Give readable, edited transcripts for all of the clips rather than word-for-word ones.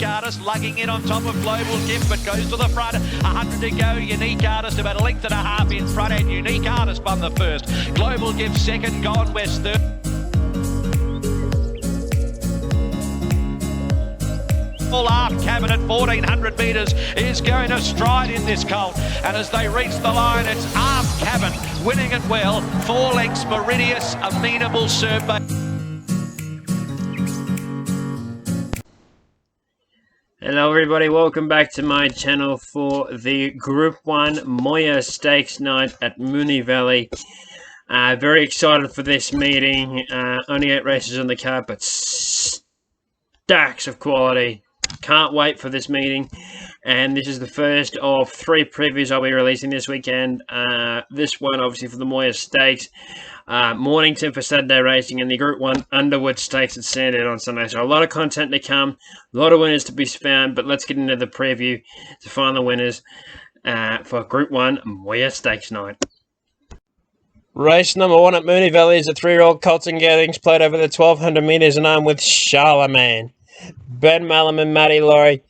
Artist lugging in on top of Global Gift, but goes to the front. 100 to go. Unique Artist about a length and a half in front, and Unique Artist won the first. Global Gift second. Gone West third. Arm Cabin at 1400 metres is going to stride in this colt, and as they reach the line, it's Arm Cabin winning it well. 4 lengths Meridius, Amenable Survey. Hello everybody, welcome back to my channel for the Group 1 Moir Stakes night at Moonee Valley. Very excited for this meeting. Only 8 races on the card, but stacks of quality. Can't wait for this meeting, and this is the first of 3 previews I'll be releasing this weekend. This one obviously for the Moir Stakes, Mornington for Saturday racing, and the Group 1 Underwood Stakes at Sandown on Sunday. So a lot of content to come, a lot of winners to be found, but let's get into the preview to find the winners for Group 1 Moir Stakes night. Race number 1 at Moonee Valley is a 3-year-old colt and geldings played over the 1200 metres, and I'm with Shalaman. Ben Mallam and Matty Laurie.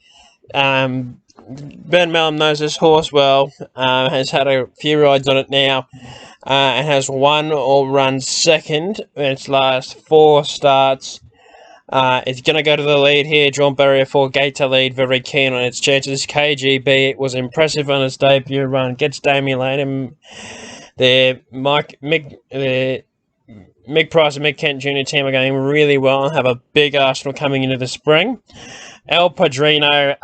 Ben Mallam knows this horse well, has had a few rides on it now, and has won or run second in its last 4 starts. It's going to go to the lead here, drawn barrier 4, gate to lead, very keen on its chances. Kaygeebee, it was impressive on its debut run, gets Damien Lane, and the Mick Price and Mick Kent Jr. team are going really well and have a big arsenal coming into the spring. El Padrino,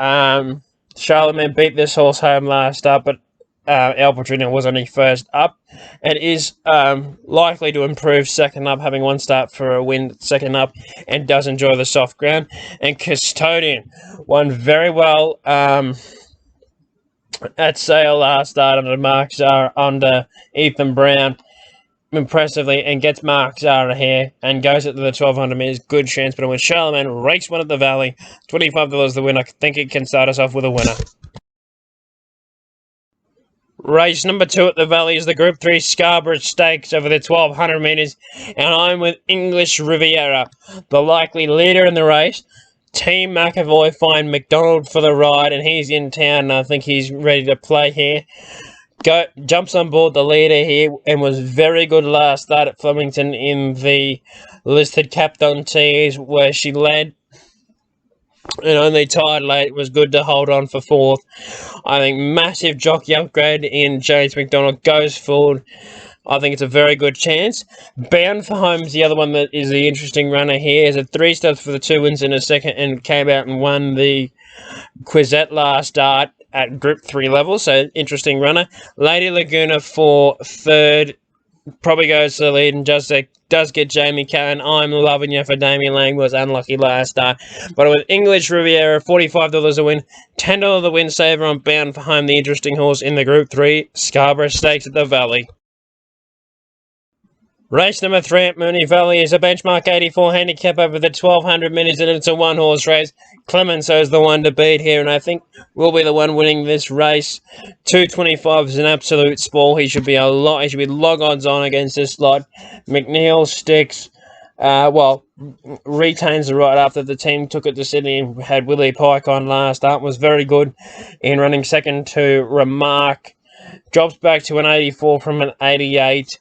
Charlemagne beat this horse home last up, but El Padrino was only first up and is likely to improve second up, having 1 start for a win second up, and does enjoy the soft ground. And Custodian won very well at Sale last start under Mark Zara, under Ethan Brown, impressively, and gets Mark Zara here and goes at the 1200 metres. Good chance, but when Shalaman race 1 at the Valley, $25 the win. I think it can start us off with a winner. Race number 2 at the Valley is the Group 3 Scarborough Stakes over the 1200 metres, and I'm with English Riviera, the likely leader in the race. Team McAvoy find Mcdonald for the ride, and he's in town, and I think he's ready to play here. Jumps on board the leader here and was very good last start at Flemington in the listed Captain Tees, where she led and only tied late. It was good to hold on for 4th. I think massive jockey upgrade in James McDonald goes forward. I think it's a very good chance. Bound for Home is the other one that is the interesting runner here. Is at 3 starts for the 2 wins in a second, and came out and won the Quizette last start at Group 3 level, so interesting runner. Lady Laguna for 3rd, probably goes to the lead and does get Jamie Cohen. I'm loving you for Damien Lang, was unlucky last start. But with English Riviera, $45 a win, $10 the win saver on Bound for Home, the interesting horse in the Group 3 Scarborough Stakes at the Valley. Race number 3 at Moonee Valley is a benchmark 84 handicap over the 1200 metres, and it's a 1-horse race. Clemenceau is the one to beat here, and I think will be the one winning this race. 225 is an absolute spoil. He should be log odds on against this lot. McNeil sticks, retains the right after the team took it to Sydney and had Willie Pike on last start. Was very good in running second to Remark. Drops back to an 84 from an 88.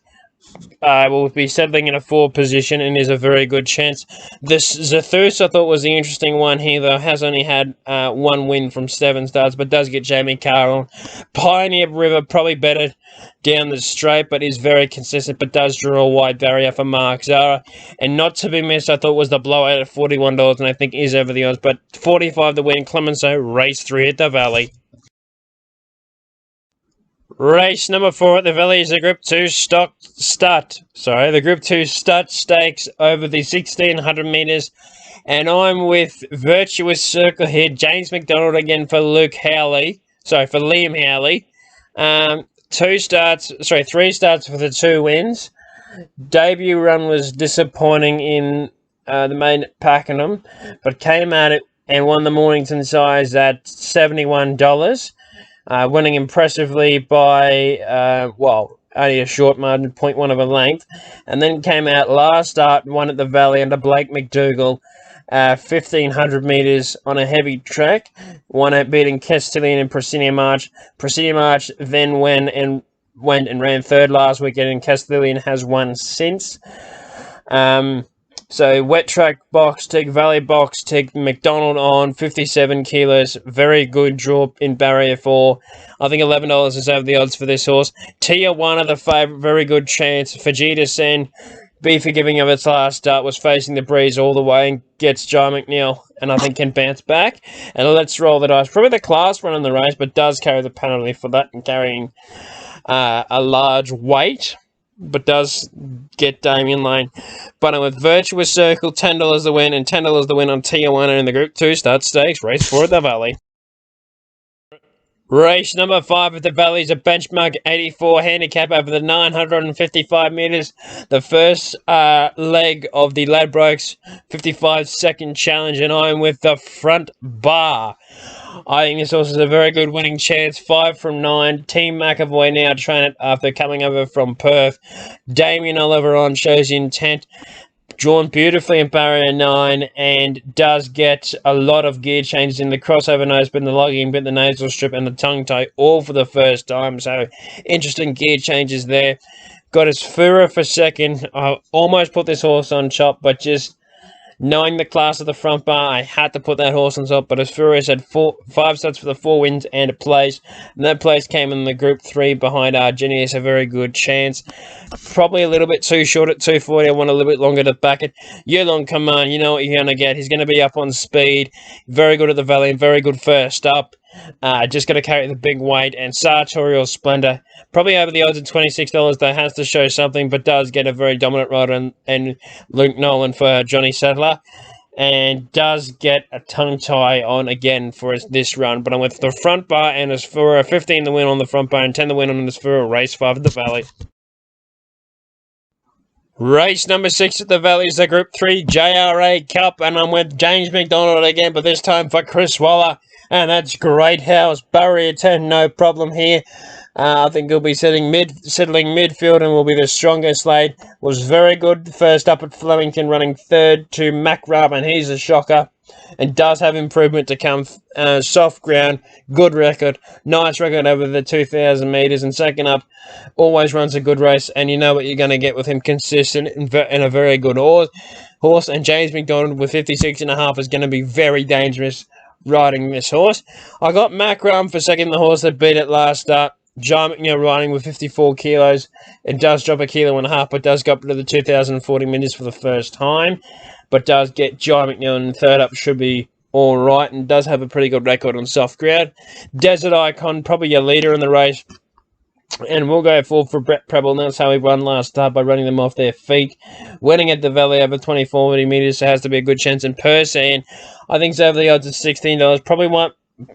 Will be settling in a 4 position and is a very good chance. This Zethus I thought was the interesting one here, though. Has only had 1 win from 7 starts, but does get Jamie Carr on. Pioneer River probably better down the straight, but is very consistent, but does draw a wide barrier for Mark Zara. And not to be missed, I thought was the blowout at $41, and I think is over the odds, but 45 to win. Clemenceau, race 3 at the Valley. Race number 4 at the Valley is the Group 2 the Group 2 Stut Stakes over the 1600 metres, and I'm with Virtuous Circle here. James McDonald again for Liam Howley. 3 starts for the 2 wins. Debut run was disappointing in the main at Pakenham, but came at it and won the Mornington size at $71. Winning impressively by, only a short margin, 0.1 of a length. And then came out last start, won at the Valley under Blake McDougall. 1,500 metres on a heavy track. Won it beating Custodian and Presidio March. Presidio March then went and ran third last weekend, and Custodian has won since. So wet track box tick, Valley box tick, Mcdonald on 57 kilos. Very good draw in barrier 4. I think $11 is over the odds for this horse. Tier 1 of the favourite, very good chance. Fajita Sen, be forgiving of its last start, was facing the breeze all the way and gets Jai McNeil, and I think can bounce back. And let's roll the dice. Probably the class run in the race, but does carry the penalty for that and carrying a large weight, but does get Damien Lane. But with Virtuous Circle, $10 the win, and $10 the win on Tier 1 and in the Group 2 Start Stakes, race 4 at the Valley. Race number 5 at the Valley is a benchmark 84 handicap over the 955 metres. The first leg of the Ladbrokes 55-second challenge, and I'm with the front bar. I think this horse is a very good winning chance. 5 from 9. Team McAvoy now train it after coming over from Perth. Damien Oliver on shows intent. Drawn beautifully in barrier 9 and does get a lot of gear changes in the crossover nose bit, the logging bit, the nasal strip and the tongue tie, all for the first time. So interesting gear changes there. Got his Fura for second. I almost put this horse on chop, but just knowing the class of the front bar, I had to put that horse on top. But as Furious had 5 starts for the 4 wins and a place. And that place came in the Group 3 behind Genius, a very good chance. Probably a little bit too short at 240. I want a little bit longer to back it. Yulong Command, you know what you're going to get. He's going to be up on speed. Very good at the Valley and very good first up. Just going to carry the big weight. And Sartorial Splendor, probably over the odds of $26, though, has to show something, but does get a very dominant rider and Luke Nolan for Johnny Sattler, and does get a tongue tie on again for this run. But I'm with the front bar and Asfura, 15 the win on the front bar and 10 the win on Asfura, race 5 at the Valley. Race number 6 at the Valley is the Group 3 JRA Cup, and I'm with James McDonald again, but this time for Chris Waller. And that's Great House. Barrier 10, no problem here. I think he'll be settling midfield and will be the strongest lane. Was very good first up at Flemington, running third to Makram, and he's a shocker. And does have improvement to come. Soft ground, good record, nice record over the 2,000 metres. And second up, always runs a good race. And you know what you're going to get with him, consistent and a very good horse. And James McDonald with 56.5 is going to be very dangerous riding this horse. I got Makram for second, the horse that beat it last start. Jai McNeil riding with 54 kilos. It does drop 1.5 kilos, but does go up to the 2,040 metres for the first time. But does get Jai McNeil in third up, should be all right, and does have a pretty good record on soft ground. Desert Icon, probably your leader in the race. And we'll go full for Brett Preble. And that's how he won last start, by running them off their feet. Winning at the Valley over 24 metres, so has to be a good chance. And Persan, I think it's over the odds of $16.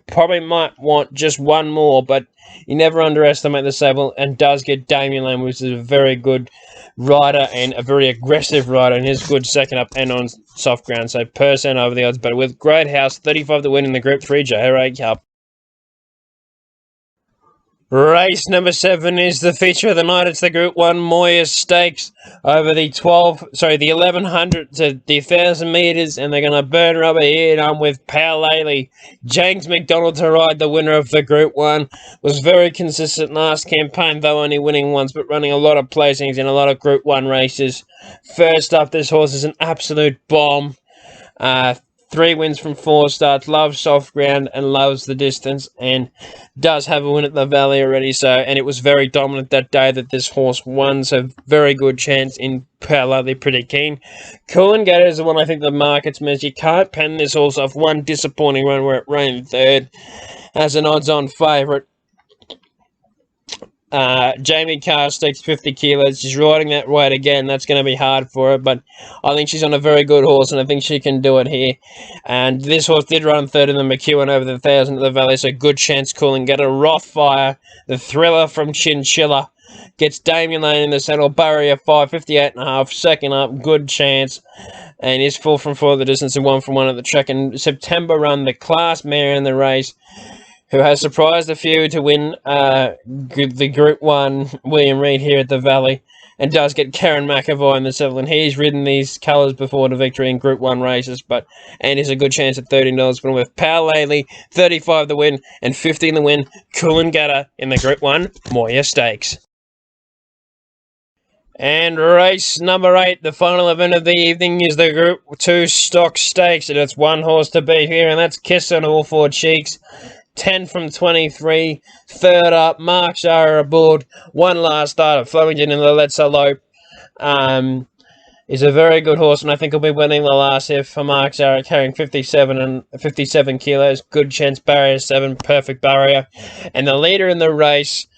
Probably might want just one more, but you never underestimate the stable, and does get Damien Lane, which is a very good rider and a very aggressive rider, and is good second up and on soft ground. So Persan over the odds, but with Great House, 35 to win in the Group 3 JRA Cup. Race number 7 is the feature of the night. It's the Group 1 Moir Stakes over the 1,100 to the 1,000 metres, and they're going to burn rubber here. And I'm with Pal Laley. James McDonald to ride, the winner of the Group 1. Was very consistent last campaign, though only winning once, but running a lot of placings in a lot of Group 1 races. First up, this horse is an absolute bomb. 3 wins from 4 starts, loves soft ground and loves the distance, and does have a win at the Valley already. So, and it was very dominant that day that this horse won, so very good chance in Pala. They're pretty keen. Cool Gator is the one I think the market's missed. You can't pen this horse off. One disappointing run where it ran third as an odds-on favourite. Jamie Carr stakes 50 kilos. She's riding that weight again. That's going to be hard for her, but I think she's on a very good horse, and I think she can do it here. And this horse did run third in the McEwen over the 1,000 at the Valley, so good chance calling. Get a Rothfire, the thriller from Chinchilla. Gets Damien Lane in the saddle. Barrier 5, 58.5. Second up, good chance. And is 4 from 4 at the distance and 1 from 1 at the track. And September run, the class mare in the race, who has surprised a few to win the Group 1 William Reid here at the Valley, and does get Karen McAvoy in the 7th. He's ridden these colours before to victory in Group 1 races, and is a good chance at $13 to win with Power Lately, 35 the win, and 50 in the win, Coolangatta in the Group 1 Moir Stakes. And race number 8, the final event of the evening, is the Group 2 Stock Stakes, and it's one horse to beat here, and that's Kissonallfourcheeks. 10 from 23, third up, Mark Zara aboard, one last start at Flemington in the Let's Alot. Is a very good horse, and I think he'll be winning the last here for Mark Zara, carrying 57 kilos, good chance, barrier 7, perfect barrier. And the leader in the race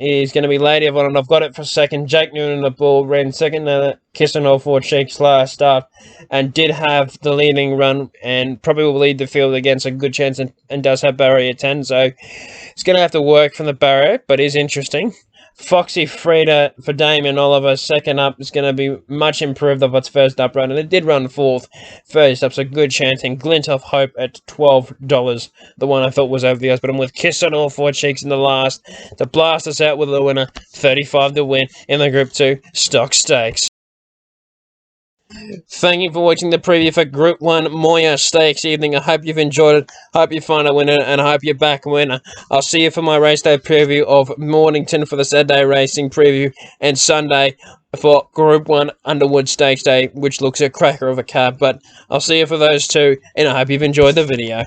is going to be Lady of Honor, and I've got it for second. Jake Noonan the bull ran second Kissonallfourcheeks last start, and did have the leading run, and probably will lead the field against a good chance, and does have barrier 10, so it's going to have to work from the barrier, but is interesting. Foxy, Frida for Damien Oliver, second up, is going to be much improved of its first up run, and it did run fourth first up, so good chance. And Glint of Hope at $12, the one I thought was over the odds, but I'm with Kissonallfourcheeks in the last to blast us out with the winner, 35 to win in the Group 2 Stock Stakes. Thank you for watching the preview for Group 1 Moir Stakes evening. I hope you've enjoyed it, hope you find a winner, and I hope you're back a winner. I'll see you for my race day preview of Mornington for the Saturday racing preview, and Sunday for Group 1 Underwood Stakes Day, which looks a cracker of a card. But I'll see you for those two, and I hope you've enjoyed the video.